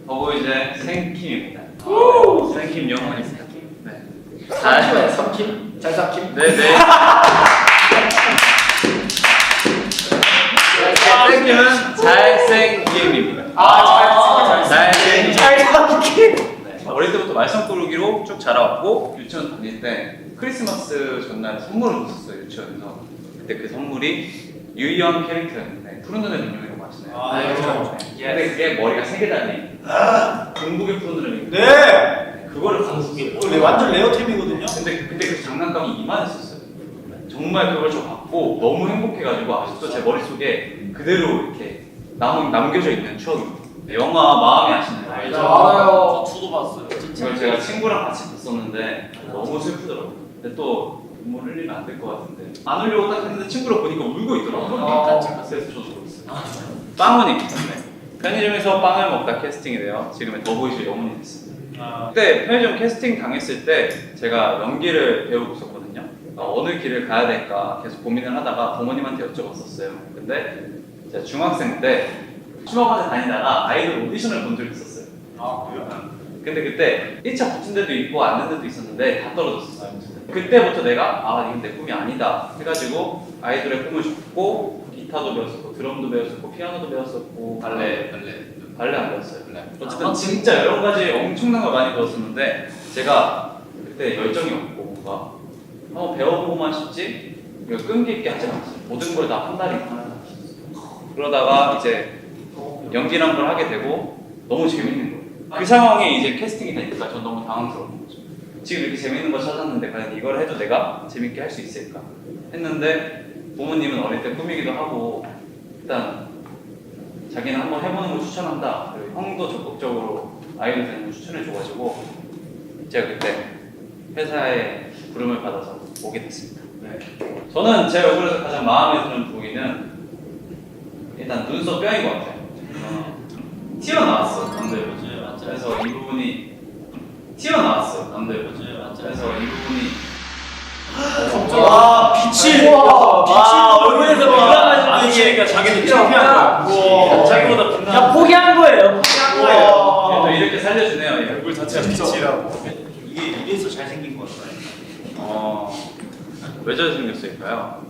더보이즈의 생킴입니다. 생킴 영원히 생킴. 네. 삼킴이야, 삼킴? 잘 삼킴? 네네. 생킴은 잘생김입니다. 잘생김. 네. 어릴 때부터 말썽꾸러기로 쭉 자라왔고 유치원 다닐 때 크리스마스 전날 선물을 줬었어요 유치원에서. 그때 그 선물이 유희왕 캐릭터였는데 푸른 눈의 능력이라고 아시나요? 그렇죠. 근데 그게 머리가 3개 달린 궁극의 푸른 눈의 능력. 네. 그거를 궁극의 완전 레어템이거든요. 근데 그 장난감이 이만했었어요. 정말 그걸 저 받고 너무 행복해가지고 아직도 제 머릿속에 그대로 이렇게 남겨져 있는 추억입니다. 영화 마음이 아시나요? 알아요. 저도 봤어요. 이걸 제가 친구랑 같이 봤었는데 너무 슬프더라고요. 근데 또 눈물 흘리면 안 될 것 같은데 안 흘려고 딱 했는데 친구를 보니까 울고 있더라고요. 그래서 저도 울었어요. 빵원님, 네. 편의점에서 빵을 먹다 캐스팅이 돼요. 지금의 더보이즈 영혼이 됐습니다. 그때 편의점 캐스팅 당했을 때 제가 연기를 배우고 있었거든요. 어느 길을 가야 될까 계속 고민을 하다가 부모님한테 여쭤봤었어요. 근데 제가 중학생 때 춤학원에 다니다가 아이돌 오디션을 본 적이 있었어요. 아 그래요? 근데 그때 1차 붙은 데도 있고 안 된 데도 있었는데 다 떨어졌었어요. 그때부터 내가 이건 내 꿈이 아니다 해가지고 아이돌의 꿈을 접고 기타도 배웠었고 드럼도 배웠었고 피아노도 배웠었고 발레 안 배웠어요. 어쨌든 진짜 여러 가지 엄청난 걸 많이 배웠었는데 제가 그때 열정이 없고 뭔가 한번 배워보고만 싶지 이거 끈기 있게 하지 않았어요. 모든 걸 다 한 달인가 하나. 그러다가 이제 연기란 걸 하게 되고 너무 재밌는 거예요. 그 상황이 이제 캐스팅이 되니까 전 너무 당황스러운 거죠. 지금 이렇게 재밌는 거 찾았는데 과연 이걸 해도 내가 재밌게 할 수 있을까 했는데 부모님은 어릴 때 꿈이기도 하고 일단 자기는 한번 해보는 걸 추천한다. 그리고 형도 적극적으로 아이돌 되는 걸 추천해줘가지고 제가 그때 회사에 부름을 받아서 오게 됐습니다. 네. 저는 제 얼굴에서 가장 마음에 드는 부위는 일단 눈썹 뼈인 것 같아요. 튀어나왔어 남들. 그래서 이 부분이 튀어나왔어 남들. 그래서 이 부분이 빛이 얼굴에서 빛나가지고 이게 자기도 창피한 거야. 자기보다 빛나. 그냥 포기한 거예요. 또 이렇게 살려주네요. 이 얼굴 자체가 빛이라고. 이게 이래서 잘생긴 거 같아요. 왜 잘생겼을까요?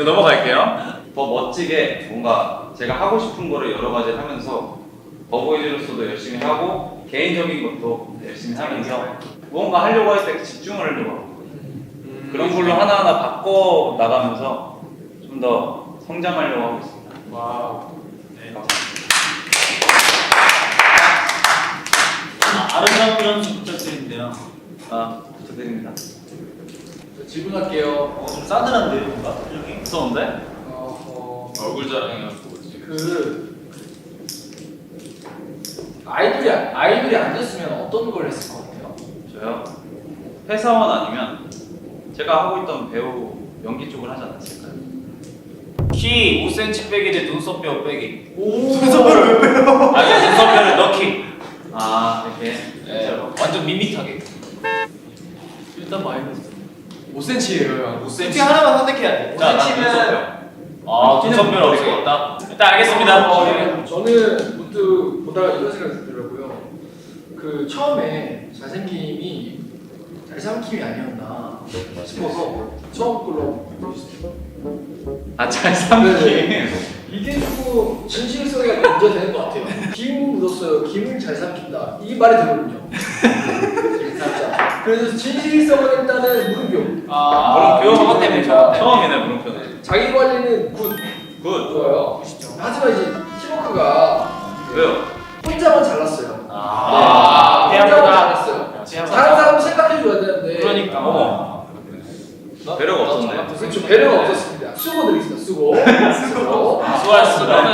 넘어갈게요. 더 멋지게 뭔가 제가 하고 싶은 거를 여러 가지 하면서 더보이즈로서도 열심히 하고 개인적인 것도 열심히 하면서 무언가 하려고 할 때 집중을 하려고 하고 그런 걸로 하나하나 바꿔 나가면서 좀 더 성장하려고 하고 있습니다. 와우. 네, 감사합니다. 아름다운 표현 부탁드리는데요. 부탁드립니다. 질문할게요. 좀 싸늘한데요, 뭔가 표정이? 무서운데? 얼굴 자랑해가지고 아이돌이 안 됐으면 어떤 걸 했을 것 같아요? 저요? 회사원 아니면 제가 하고 있던 배우 연기 쪽을 하지 않았을까요? 키 5cm 빼기 대 눈썹뼈 빼기. 눈썹을 왜 빼요? 아니 눈썹뼈를 넣기. 이렇게? 네, 완전 밋밋하게. 일단 마이너스 5cm예요. 5cm 하나만 선택해야 돼. 자, 나 5cm는 눈썹뼈를 없애겠다. 일단 알겠습니다. 예. 저는 문득 보다가 이런 생각이 들더라고요. 그 처음에 잘생김이 잘생김이 아니었나 싶어서 처음 걸로 보여주세요. 잘삼기. 이게 조금 진실성이 문제되는 것 같아요. 김 묻었어요. 김을 잘 삼킨다. 이 말이 되거든요. 그래서 진실성은 일단은 물음표. 물음표? 저것 때문에 저것 처음이네 물음표는. 자기 관리는 굿. 굿. 하지만 이제 팀워크가 왜요? 혼자만 잘났어요. 아, 혼자만 대학보다. 잘났어요. 다른 사람 생각해줘야 되는데. 그러니까. 배려가 없었네. 그렇죠. 배려가 없었습니다. 수고 드리겠습니다. 수고. 수고하셨습니다. 그러면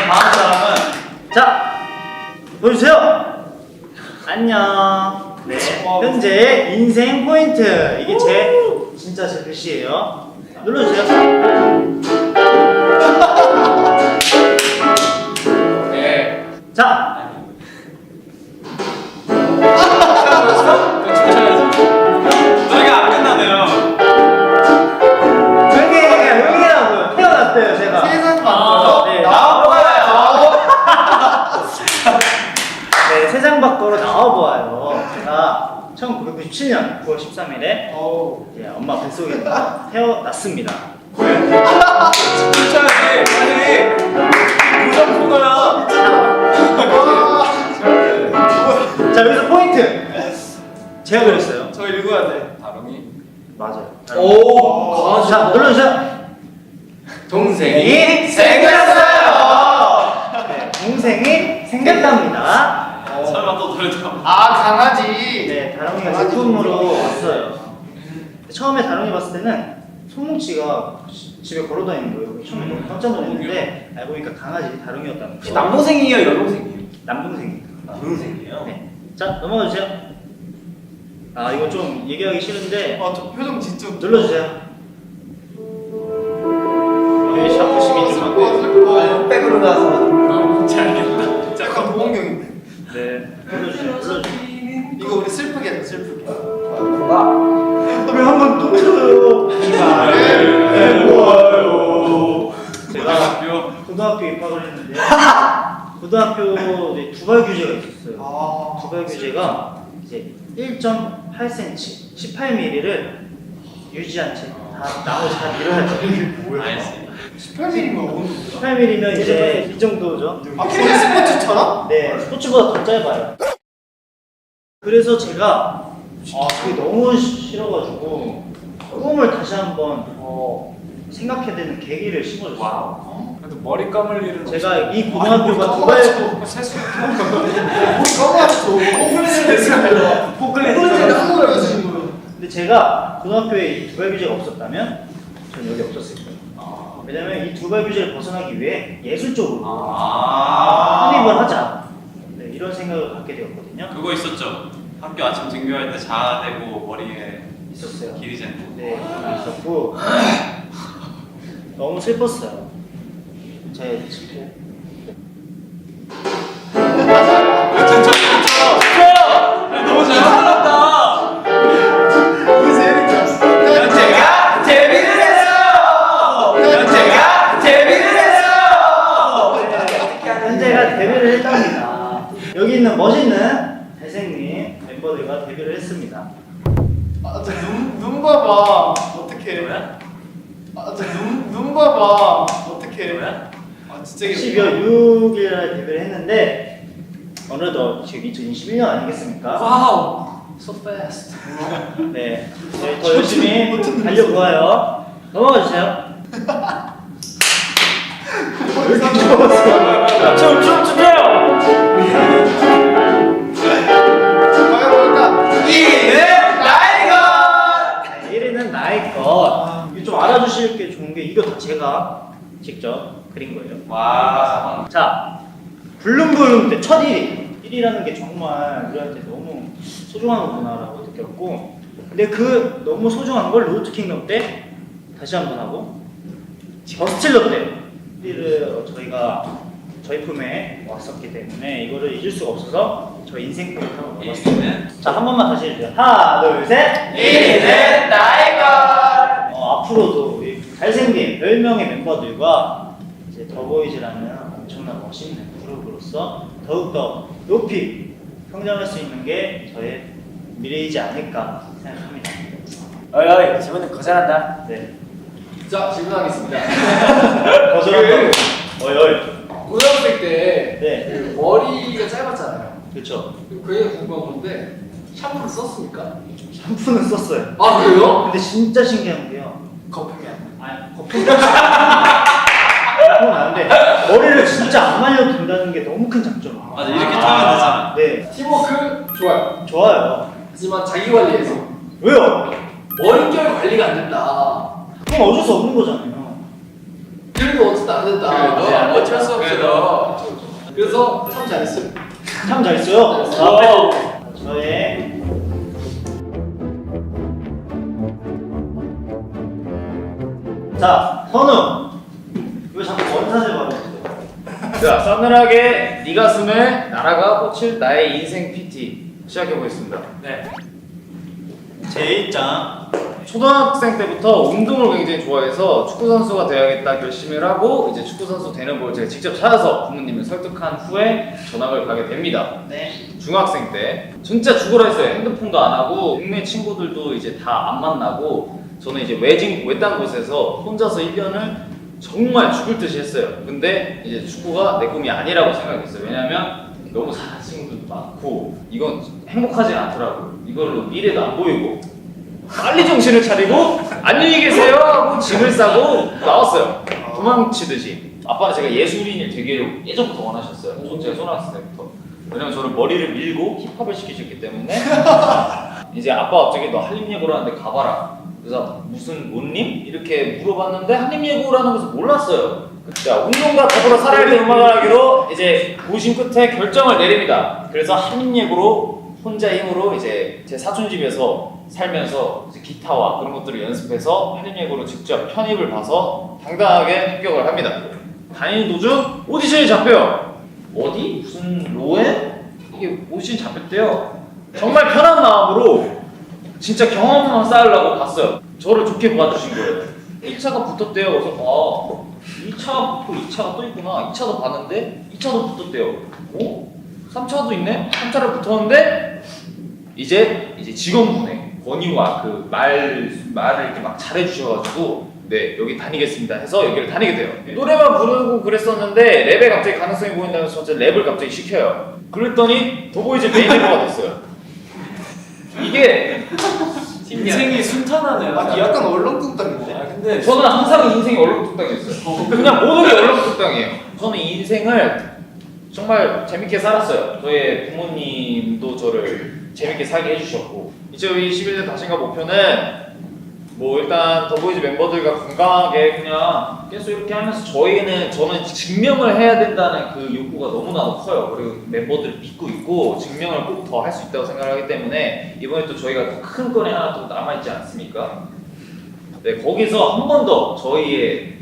다음 사람은 자, 보여주세요. 안녕. 네, 현재 인생 포인트. 이게 진짜 제 글씨예요. 눌러주세요. 네. 자, 네, 세상 밖으로 나와보아요. 제가 1997년 9월 13일에 엄마 뱃속에서 태어났습니다. 진짜 빨리 고정 코너야. 자, 여기서 포인트. 제가 그렸어요. 저 읽어야 돼. 다롱이. 맞아요. 오, 강아지. 자, 눌러주세요. 동생이 생겼어요. 네, 동생이 생겼답니다. 설마 또 들었죠? 강아지. 네, 다롱이가 제품으로 왔어요. 처음에 다롱이 봤을 때는 손뭉치가 집에 걸어다니는 거예요. 처음에 너무 깜짝 놀랐는데 알고 보니까 강아지 다롱이었다는 거. 남동생이에요, 여동생이에요? 남동생입니다. 남동생이에요? 네. 자, 넘어가 주세요. 아, 이거 좀 얘기하기 싫은데 저 표정 진짜. 눌러주세요. 네, 샤프심이 좀 많네. 백으로 가서. 잘겠다. 약간 보험경인데. 네, 눌러주세요. 눌러주세요. 이거 우리 슬프게 해줘, 슬프게. 왜 한 번 또 틀어요? 제가 고등학교 입학을 했는데 고등학교에 두발 규제가 있었어요. 두발 규제가 이제 1.8cm, 18mm를 유지한 채 나머지 다 밀어야 돼요. 알겠습니다. 18mm면 어느 정도야? 18mm면 이제 이 정도죠. 거의 스포츠처럼? 네, 스포츠보다 더 짧아요. 그래서 제가 그게 너무 싫어가지고 꿈을 다시 한번 생각해야 되는 계기를 심어줬어요. 그래도 머리 감을 일은. 제가 이 고등학교가 두발 세수. 근데 제가 고등학교에 이 두발 규제가 없었다면 전 여기 없었을 거예요. 왜냐면 이 두발 규제를 벗어나기 위해 예술적으로 흡입을 하자. 네, 이런 생각을 갖게 되었거든요. 그거 있었죠. 학교 아침 등교할 때 자대고 머리에 있었어요. 기리젠. 네, 있었고 너무 슬펐어요. 제 너무 잘 살았다. 연재가 데뷔를 했어요. 연재가 데뷔를 했어요. 현재가 데뷔를 했답니다. 여기 있는 멋있는 잘생긴 멤버들과 데뷔를 했습니다. 눈 봐봐. 어떡해. 눈 봐봐. 어떡해. 진짜 12월 6일에 데뷔를 했는데 어느덧 지금 2021년 아니겠습니까? 와우. So fast. 네, 저희 더 열심히 달려보아요. 넘어가 주세요. 왜 이렇게 좋았어? 춤 추세요. 과연 뭘까? 1위는 나의 것. 이거 좀 알아주실 게 좋은 게 이거 다 제가 직접 그린 거예요. 와. 자, 불룸불룸 때 첫 1위. 1위라는 게 정말 우리한테 너무 소중한 거구나라고 느꼈고, 근데 그 너무 소중한 걸 로드 킹덤 때 다시 한번 하고, 버스틸러 때 1위를 저희 품에 왔었기 때문에 이거를 잊을 수가 없어서 저희 인생 포인트 한번 넣어봤습니다. 자, 한 번만 다시 해주세요. 하나, 둘, 셋. 1위는 나의 것. 앞으로도 이 잘생긴 별명의 멤버들과 이제 더보이즈라는 엄청난 멋있는 그룹으로서 더욱더 높이 성장할 수 있는 게 저의 미래이지 않을까 생각합니다. 어이, 저번에 거절한다. 네. 자, 질문하겠습니다. 거절한다고. 어이. 고등학생 때 네. 그 머리가 짧았잖아요. 그렇죠. 그게 궁금한 건데 샴푸를 썼습니까? 샴푸는 썼어요. 아, 그래요? 근데 진짜 신기한 게요. 거품이 안 나. 아니, 거품은 아닌데 머리를 진짜 안 말려둔다는 게 너무 큰 장점이에요. 맞아, 이렇게 타면 되잖아. 네. 팀워크 좋아요. 좋아요. 하지만 자기 관리에서 왜요? 머릿결 관리가 안 된다. 그럼 어쩔 수 없는 거잖아요. 그래도 어쨌든 안 된다. 그래도 안 어쩔 수 된다. 없어요. 그래서 참 잘했어요. 참 잘했어요. 와우. 저의 자, 선우. 왜 자꾸 원샷을 말해주세요? 자, 싸늘하게 네 가슴에 나라가 꽂힐 나의 인생 PT 시작해 보겠습니다. 네. 제 입장 초등학생 때부터 운동을 굉장히 좋아해서 축구 선수가 되어야겠다 결심을 하고 이제 축구 선수 되는 걸 제가 직접 찾아서 부모님을 설득한 후에 전학을 가게 됩니다. 네. 중학생 때 진짜 죽으라 했어요. 핸드폰도 안 하고 동네 친구들도 이제 다 안 만나고 저는 이제 외딴 곳에서 혼자서 1년을 정말 죽을 듯이 했어요. 근데 이제 축구가 내 꿈이 아니라고 생각했어요. 왜냐면 너무 잘하는 친구들도 많고 이건 행복하지 않더라고요. 이걸로 미래도 안 보이고 빨리 정신을 차리고 안녕히 계세요 하고 짐을 싸고 나왔어요. 도망치듯이. 아빠는 제가 예술인이 되기를 예전부터 원하셨어요. 제가 초등학생 때부터. 왜냐면 저를 머리를 밀고 힙합을 시키셨기 때문에 이제 아빠 갑자기 너 한림예고를 하는데 가봐라. 그래서 무슨 뭔님? 이렇게 물어봤는데 한림예고라는 것을 몰랐어요. 자, 운동과 더불어 살아야 될 음악을 하기로 이제 고심 끝에 결정을 내립니다. 그래서 한림예고로 혼자 힘으로 이제 제 사촌 집에서 살면서 이제 기타와 그런 것들을 연습해서 한림예고로 직접 편입을 봐서 당당하게 합격을 합니다. 다니는 도중 오디션이 잡혀요. 어디? 무슨 로에? 이게 오디션이 잡혔대요. 정말 편한 마음으로 진짜 경험만 쌓으려고 갔어요. 저를 좋게 봐주신 거예요. 1차가 붙었대요. 그래서 1차가 붙고 2차가 또 있구나. 2차도 봤는데 2차도 붙었대요. 3차도 있네? 3차를 붙었는데 이제 직원분의 권유와 그 말을 이렇게 막 잘해주셔가지고 네 여기 다니겠습니다 해서 여기를 다니게 돼요. 노래만 부르고 그랬었는데 랩에 갑자기 가능성이 보인다면서 저 랩을 갑자기 시켜요. 그랬더니 더보이즈 메인 멤버가 됐어요. 이게 인생이 순탄하네요. 약간 얼렁뚱땅인데. 근데 저는 항상 인생이 얼렁뚱땅이었어요. 그냥 모든 게 얼렁뚱땅이에요. 저는 이 인생을 정말 재밌게 살았어요. 저의 부모님도 저를 재밌게 살게 해주셨고 2021년 다신가 목표는 뭐 일단 더보이즈 멤버들과 건강하게 그냥 계속 이렇게 하면서 저는 증명을 해야 된다는 그 욕구가 너무나도 커요. 그리고 멤버들을 믿고 있고 증명을 꼭 더 할 수 있다고 생각하기 때문에 이번에 또 저희가 또 큰 건이 하나 또 남아있지 않습니까? 네, 거기서 한 번 더 저희의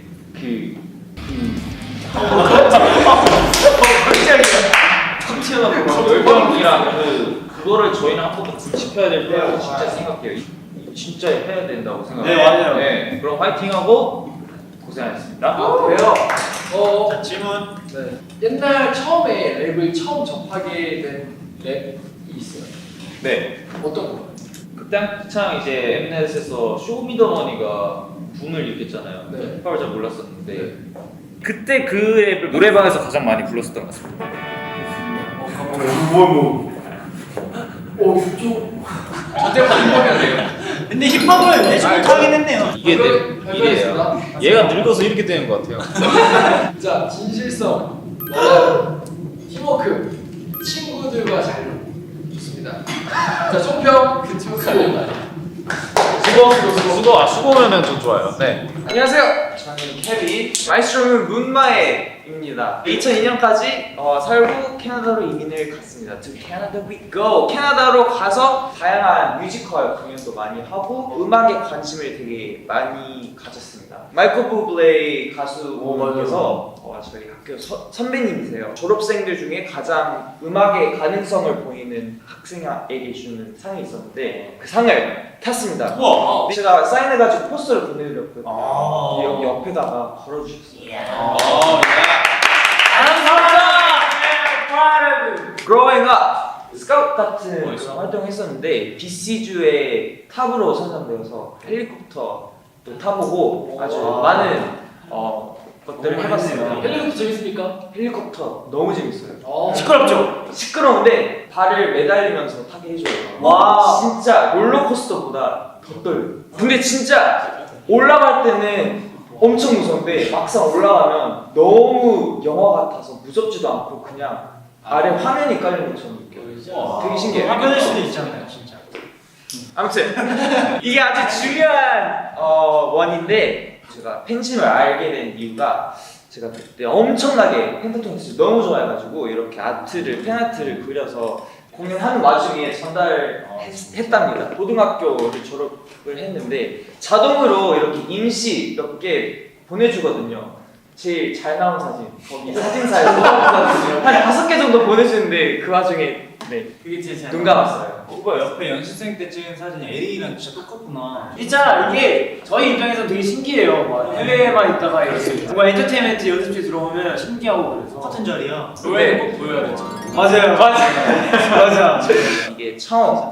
열정이랑 그거를 저희는 한 번 더 지켜야 될 때라고 진짜 생각해요. 진짜 해야 된다고 생각해요. 네, 맞아요. 네, 그럼 화이팅하고 고생하셨습니다. 그래요? 자, 질문. 네. 옛날 처음에 랩을 처음 접하게 된 랩이 있어요. 네, 어떤 거? 그때 한창 이제 엠넷에서 쇼미더머니가 붐을 일으켰잖아요. 네. 힙합을 잘 몰랐었는데 그때 그 랩을 노래방에서 가장 많이 불렀었던 것 같습니다. 좀 저때부터 힙합이 돼요. 근데 힙합을 내지 못하긴 했네요. 이게 이래요. 얘가 늙어서 이렇게 되는 것 같아요. 자, 진실성, 팀워크, 친구들과 잘 좋습니다. 자, 총평 그 팀워크 하는 말. 수고면은 좀 좋아요. 네. 안녕하세요. 저는 케비 마이스트롬은 문마에입니다. 2002년까지 살고 캐나다로 이민을 갔습니다. To Canada we go. 캐나다로 가서 다양한 뮤지컬 공연도 많이 하고 음악에 관심을 되게 많이 가졌습니다. 마이클 부블레 가수분께서 저희 학교 선배님이세요. 졸업생들 중에 가장 음악의 가능성을 보이는 학생에게 주는 상이 있었는데 그 상을 탔습니다. 우와. 제가 사인해가지고 포스터를 보내드렸거든요. 여기 옆에다가 걸어주셨어요. Growing Up 스카우트 같은 그런 활동을 했었는데 BC주의 탑으로 선정되어서 헬리콥터도 타보고 아주 많은 것들을 해봤습니다. 헬리콥터 재밌습니까? 헬리콥터 너무 재밌어요. 시끄럽죠? 시끄러운데 발을 매달리면서 타게 해줘요. 와. 진짜 롤러코스터보다 더 떨려요. 근데 진짜 올라갈 때는 엄청 무서운데 막상 올라가면 너무 영화 같아서 무섭지도 않고 그냥 아래 화면이 깔린 것처럼 느껴요. 되게 신기해요. 화면일 수도 있잖아요, 진짜. 아무튼 이게 아주 중요한 원인데 제가 팬심을 알게 된 이유가 제가 그때 엄청나게 펜타토닉스를 너무 좋아해가지고 이렇게 팬아트를 그려서 공연하는 와중에 전달을 했답니다. 고등학교를 졸업을 했는데 자동으로 이렇게 임시 몇 개 보내주거든요. 제일 잘 나온 사진 거기 사진사에서 한 5개 정도 보내주는데 그 와중에 네. 그게 진짜 눈 감았어요. 오빠 옆에 연습생 때 찍은 사진이 A랑 진짜 똑같구나. 진짜 이게 저희 입장에서 되게 신기해요. 막 해외에만 있다가 이렇게 뭔가 엔터테인먼트 연습실 들어오면 신기하고 그래서. 똑같은 자리야. 노래 꼭 보여야 되죠. 맞아요. 맞아. 이게 처음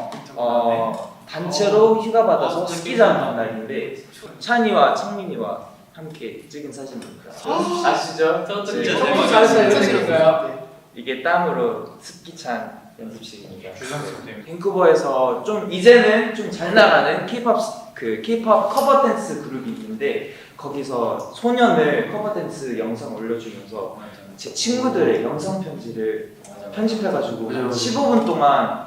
단체로 휴가 받아서 스키장 간 날인데 찬이와 창민이와 함께 찍은 사진입니다. 아시죠? 진짜 정말 잘했어요. 이런 생각인가요? 이게 땀으로 습기찬 연습실입니다. 주상식 때문에. 밴쿠버에서 좀 이제는 좀 잘 나가는 K-pop 커버 댄스 그룹이 있는데 거기서 소년을 커버 댄스 영상 올려주면서 제 친구들의 영상 편지를 편집해가지고 한 15분 동안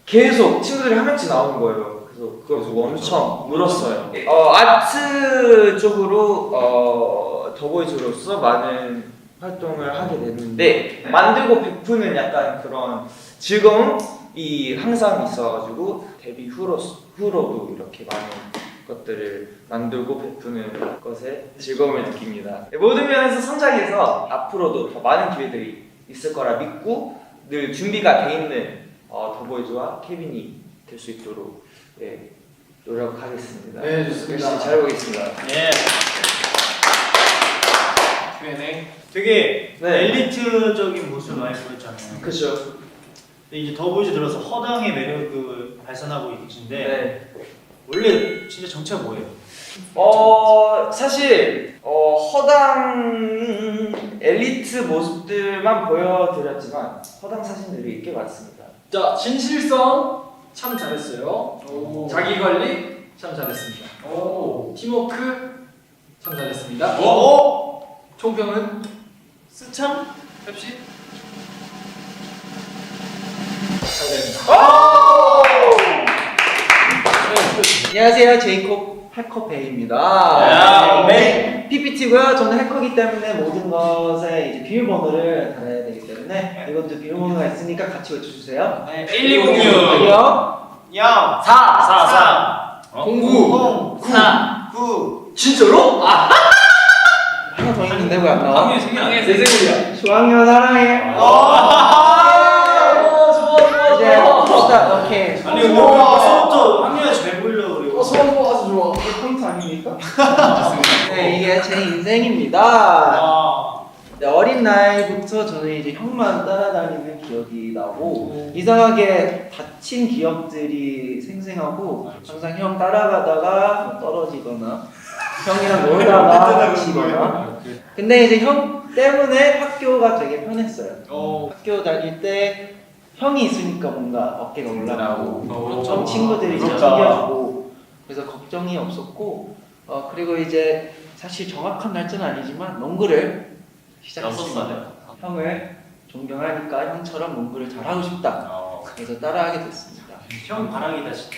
계속 친구들이 한 명씩 나오는 거예요. 그래서 그걸 보고 엄청 울었어요. 아트 쪽으로 더보이즈로서 많은 활동을 하게 됐는데 만들고 베푸는 약간 그런 즐거움이 항상 있어가지고 데뷔 후로도 이렇게 많은 것들을 만들고 베푸는 것에 즐거움을 느낍니다. 모든 면에서 성장해서 앞으로도 더 많은 기회들이 있을 거라 믿고 늘 준비가 돼 있는 더보이즈와 케빈이 될 수 있도록 노력하겠습니다. 네, 좋습니다. 열심히 잘 보겠습니다. 예. 되게 네. 엘리트적인 모습을 많이 보였잖아요. 그렇죠. 근데 이제 더보이즈 들어서 허당의 매력을 발산하고 계신데 네. 원래 진짜 정체가 뭐예요? 사실 허당 엘리트 모습들만 보여드렸지만 허당 사진들이 꽤 많습니다. 자, 진실성 참 잘했어요. 자기 관리 참 잘했습니다. 팀워크 참 잘했습니다. 총평은 스참 펩시. 안녕하세요, 제이콥 해커베이입니다. 야, 네. PPT고요. 저는 해커이기 때문에 모든 것에 이제 비밀번호를 달아야 되기 때문에 이것도 비밀번호가 있으니까 같이 외쳐주세요. 1206 야, 4 09 9 진짜로? 하나 더 있는데 왜 안 나와? 당연히 생각해. 내 생일이야. 조학년 사랑해. 이제 일단 오케이. 아니 뭐 와서부터 학년이 잘 보이려고 그래요. 소원 뽑아서 좋아. 이게 포인트 아닙니까? 네, 이게 제 인생입니다. 아, 네, 어린 나이부터 저는 이제 형만 따라다니는 기억이 나고 이상하게 다친 기억들이 생생하고 항상 형 따라가다가 뭐 떨어지거나 형이랑 놀다가 다치거나 근데 이제 형 때문에 학교가 되게 편했어요. 학교 다닐 때 형이 있으니까 뭔가 어깨가 올라가고 형 친구들이 이제 챙겨주고 그래서 걱정이 없었고 그리고 이제 사실 정확한 날짜는 아니지만 농구를 시작했습니다. 형을 존경하니까 형처럼 농구를 잘하고 싶다. 그래서 따라하게 됐습니다. 형 바람이다 진짜.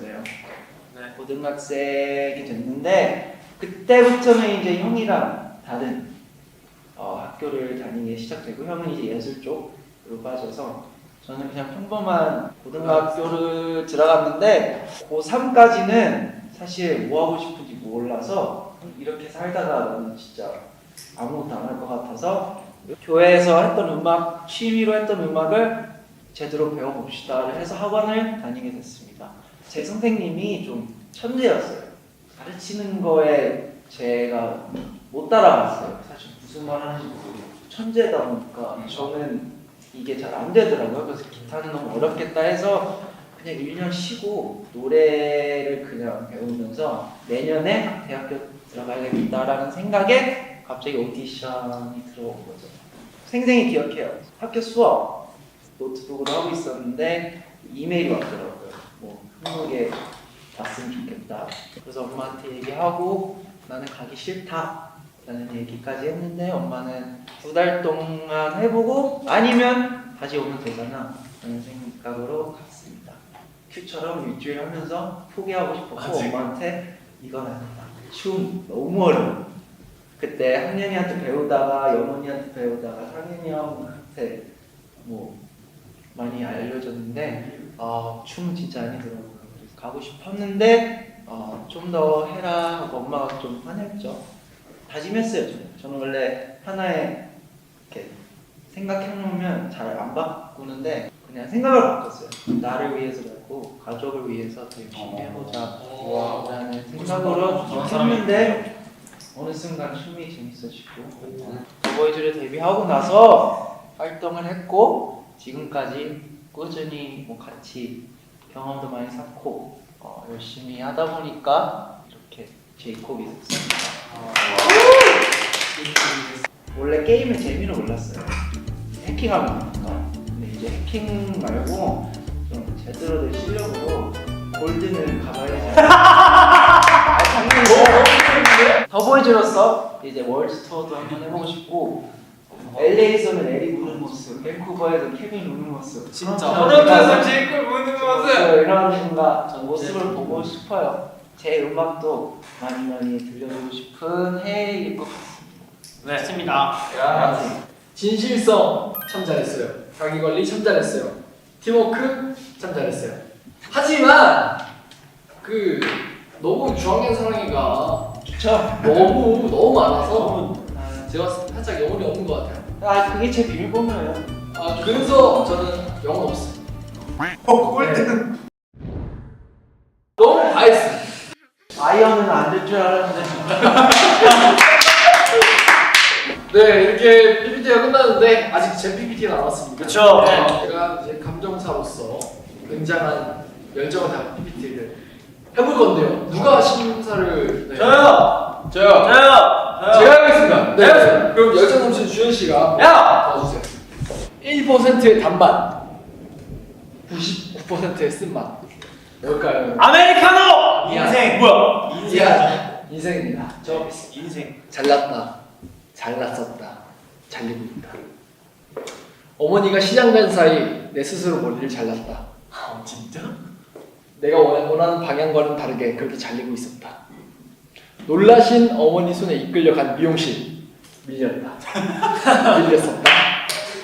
맞아요. 고등학생이 됐는데 그때부터는 이제 형이랑 다른 학교를 다니기 시작되고 형은 이제 예술 쪽으로 빠져서 저는 그냥 평범한 고등학교를 들어갔는데 고3까지는 사실 뭐 하고 싶은지 몰라서 이렇게 살다가 나는 진짜 아무것도 안 할 것 같아서 교회에서 했던 음악, 취미로 했던 음악을 제대로 배워봅시다를 해서 학원을 다니게 됐습니다. 제 선생님이 좀 천재였어요. 가르치는 거에 제가 못 따라갔어요. 사실 무슨 말 하는지 모르고 천재다 보니까 저는 이게 잘 안 되더라고요. 그래서 기타는 너무 어렵겠다 해서 그냥 1년 쉬고 노래를 그냥 배우면서 내년에 대학교 들어가야겠다라는 생각에 갑자기 오디션이 들어온 거죠. 생생히 기억해요. 학교 수업 노트북으로 하고 있었는데 이메일이 왔더라고요. 뭐 한국에 왔으면 좋겠다. 그래서 엄마한테 얘기하고 나는 가기 싫다 라는 얘기까지 했는데 엄마는 2달 동안 해보고 아니면 다시 오면 되잖아 라는 생각으로 갔습니다. 큐처럼 일주일 하면서 포기하고 싶었고 엄마한테 이건 아니다. 춤 너무 어려워. 그때 학년이한테 배우다가 영원이한테 배우다가 상현이 형한테 뭐 많이 알려줬는데 춤은 진짜 아니더라고요. 그래서 가고 싶었는데 좀 더 해라 하고 엄마가 좀 화냈죠. 다짐했어요. 저는 원래 하나에 이렇게 생각해놓으면 잘 안 바꾸는데 그냥 생각을 바꿨어요. 나를 위해서 말고 가족을 위해서 더 열심히 해보자 라는 생각으로 했는데 어느 순간 춤이 재밌어지고 더보이즈를 데뷔하고 나서 활동을 했고 지금까지 꾸준히 뭐 같이 경험도 많이 쌓고 열심히 하다 보니까 이렇게 제이콥이 있었습니다. 원래 게임을 재미로 몰랐어요. 해킹하면 되니까. 근데 이제 해킹 말고 좀 제대로 된 실력으로 골든을 가봐야 되지 않나. 장난이고 더보이즈로서 이제 월드 투어도 한번 해보고 싶고 LA에서는 에리 우는 모습, 밴쿠버에서 케빈 우는 모습 진짜. 토론토에서 제이콥 우는 모습. 이런 뭔가 모습을 보고 싶어요. 제 음악도 많이 들려주고 싶은 해일 것 같습니다. 네, 맞습니다. 진실성 참 잘했어요. 자기 관리 참 잘했어요. 팀워크 참 잘했어요. 하지만 그 너무 주황색 사랑이가 너무 많아서 제가 살짝 영혼이 없는 것 같아요. 그게 제 비밀번호예요. 그래서 저는 영혼 없어요. 꼴등. 너무 다 했어. 아이언은 안 될 줄 알았는데. 네, 이렇게 PPT가 끝났는데 아직 제 PPT가 남았습니다. 그쵸. 제가 이제 감정사로서 굉장한 열정을 담은 PPT를 해볼 건데요. 누가 심사를? 네. 저요. 제가 하겠습니다. 네. 그럼 열정 넘치는 주현 씨가 도와주세요. 1%의 단맛, 99%의 쓴맛. 뭘까요? 아메리카노. 인생 뭐야? 인생입니다. 저 인생. 잘났다, 잘났었다, 잘리고 있다. 어머니가 시장 간 사이 내 스스로 머리를 잘랐다. 진짜? 내가 원하는 방향과는 다르게 그렇게 잘리고 있었다. 놀라신 어머니 손에 이끌려 간 미용실 밀렸다. 밀렸었다.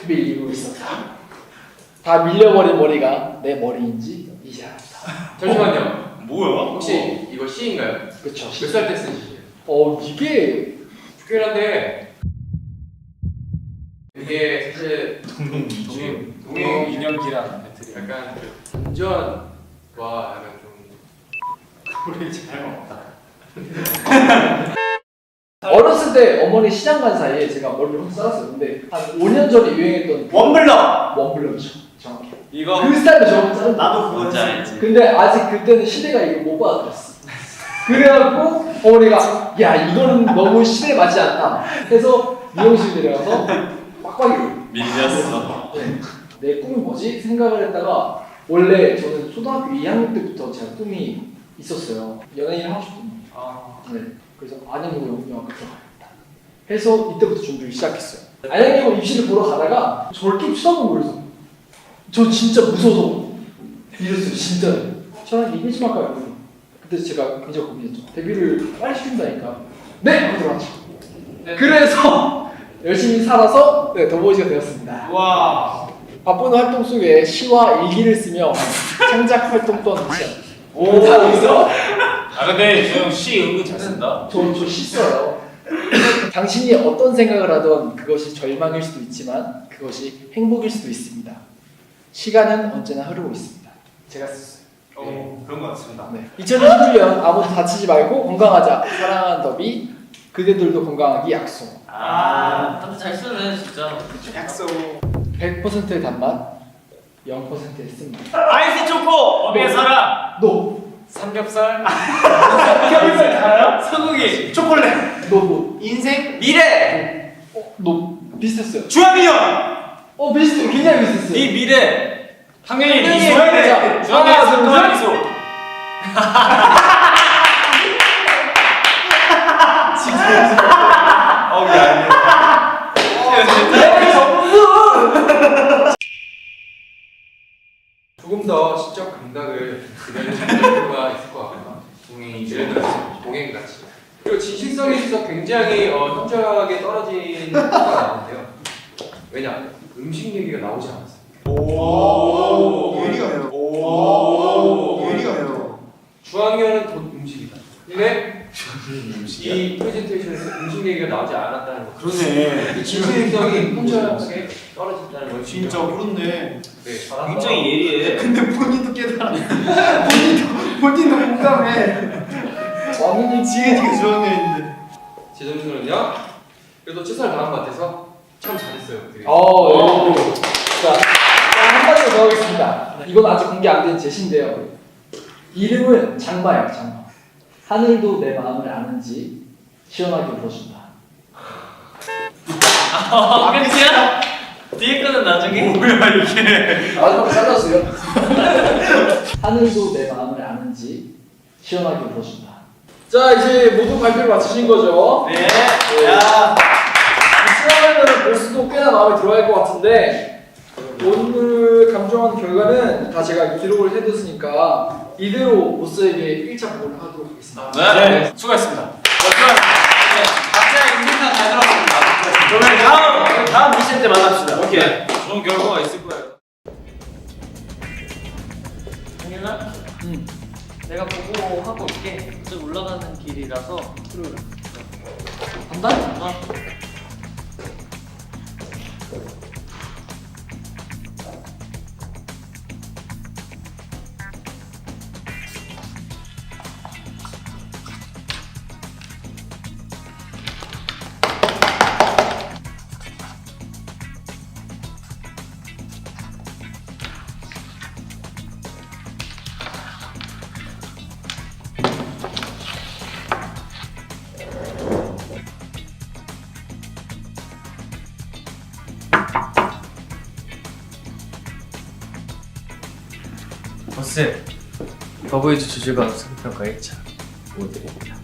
밀리고 있었다. 다 밀려버린 머리가 내 머리인지 이제 알았다. 잠시만요. 뭐야? 혹시 이거 시인가요? 그쵸. 몇 살 때 쓴 시예요? 이게 좋긴 한데 이게 사실 동행 인연기란 약간 그 반전과 약간 좀 우리 잘 먹다. 어렸을 때 어머니 시장 간 사이에 제가 머리를 확 잘랐어요. 근데 한 5년 전에 유행했던 원블럭이죠. 정확히. 이거 그 스타일로 저거 자른 나도 그거 뭔지 했어. 알지? 근데 아직 그때는 시대가 이거 못 받아들였어. 그래갖고 어머니가 야 이거는 너무 시대에 맞지 않다 해서 미용실 내려가서 빡빡이 밀렸어. 네. 내 꿈이 뭐지? 생각을 했다가 원래 저는 초등학교 2학년 때부터 제가 꿈이 있었어요. 연예인 하고 싶거든요. 네. 그래서 안양여고 영화과 들어가야겠다 해서 이때부터 준비를 시작했어요. 안양여고 입시를 보러 가다가 저를 좀 쳐다보고 그래서 저 진짜 무서워서 이랬어요. 진짜로. 저랑 얘기 좀 할까요? 그때 제가 굉장히 고민했죠. 데뷔를 빨리 시킨다니까. 네! 하고 들어갔죠. 그래서 열심히 살아서 더보이즈가 되었습니다. 와. 바쁜 활동 속에 시와 일기를 쓰며 창작 활동 또한 하죠. 있어? 근데 저 형 시 은근 잘 쓴다. 저 씻어요. 당신이 어떤 생각을 하던 그것이 절망일 수도 있지만 그것이 행복일 수도 있습니다. 시간은 언제나 흐르고 있습니다. 제가 썼어요. 그런 것 같습니다. 네. 2021년 아무도 다치지 말고 건강하자. 사랑하는 더비. 그대들도 건강하기 약속. 다들 잘 쓰네 진짜. 약속. 100%의 단맛, 0%의 쓴맛. 아이스 초코. 어미의 사랑. 너. 삼겹살. 삼겹살 달아요? 소고기. 초콜릿. 너. 인생. 미래. 너 비슷했어요. 주한미연. 비슷해. 굉장히 비슷했어요. 네 미래. 당연히 당연히 미소야 돼. 자, 주한미연 하나, 둘, 상큼한 셋. 미소. 조금 더 시적 감각을 기다리는 필요가 있을 것 같구나. 동행이 예를 들어서 동행같이. 그리고 진실성에 있어서 굉장히 현저하게 떨어진 효과가 나는데요. 왜냐? 음식 얘기가 나오지 않았어요. 유리가요. 유리가요. 주황연은 곧 음식이다. 근데 이 프레젠테이션에서 음식 얘기가 나오지 않았다는 거. 그러네. 이 진실성이 현저하게 떨어진다는 걸 진짜 그렇네. 네. 잘한다. 굉장히 예리해. 근데 본인도 깨달아. 본인도 공감해. 왕인이 지게 좋아하는 애인데. 제 점수는요. 그래도 최선을 다한 것 같아서 참 잘했어요. 되게. 자, 한 가지 더 하겠습니다. 이건 아직 공개 안 된 제시인데요. 이름은 장마예요, 장마. 하늘도 내 마음을 아는지 시원하게 불어준다. 끝이야? 뒤에 거는 나중에. 뭐야 이게? 마지막 잘랐어요. 하늘도 내 마음을 아는지 시원하게 불어준다. 자, 이제 모두 발표를 마치신 거죠? 네. 야. 시원하면 벌써도 꽤나 마음에 들어갈 것 같은데 오늘 감정한 결과는 다 제가 기록을 해뒀으니까 이대로 보스에게 1차 보고를 하도록 하겠습니다. 네. 수고했습니다. 각자의 인생사 잘 들었습니다. 그러면 다음 미션 때 만납시다. 오케이. 좋은 결과가 있을 거예요. 동현아? 내가 보고 하고 올게. 좀 올라가는 길이라서. 간다? 보스, 더보이즈 주제가 수급평가 1차 보여드립니다.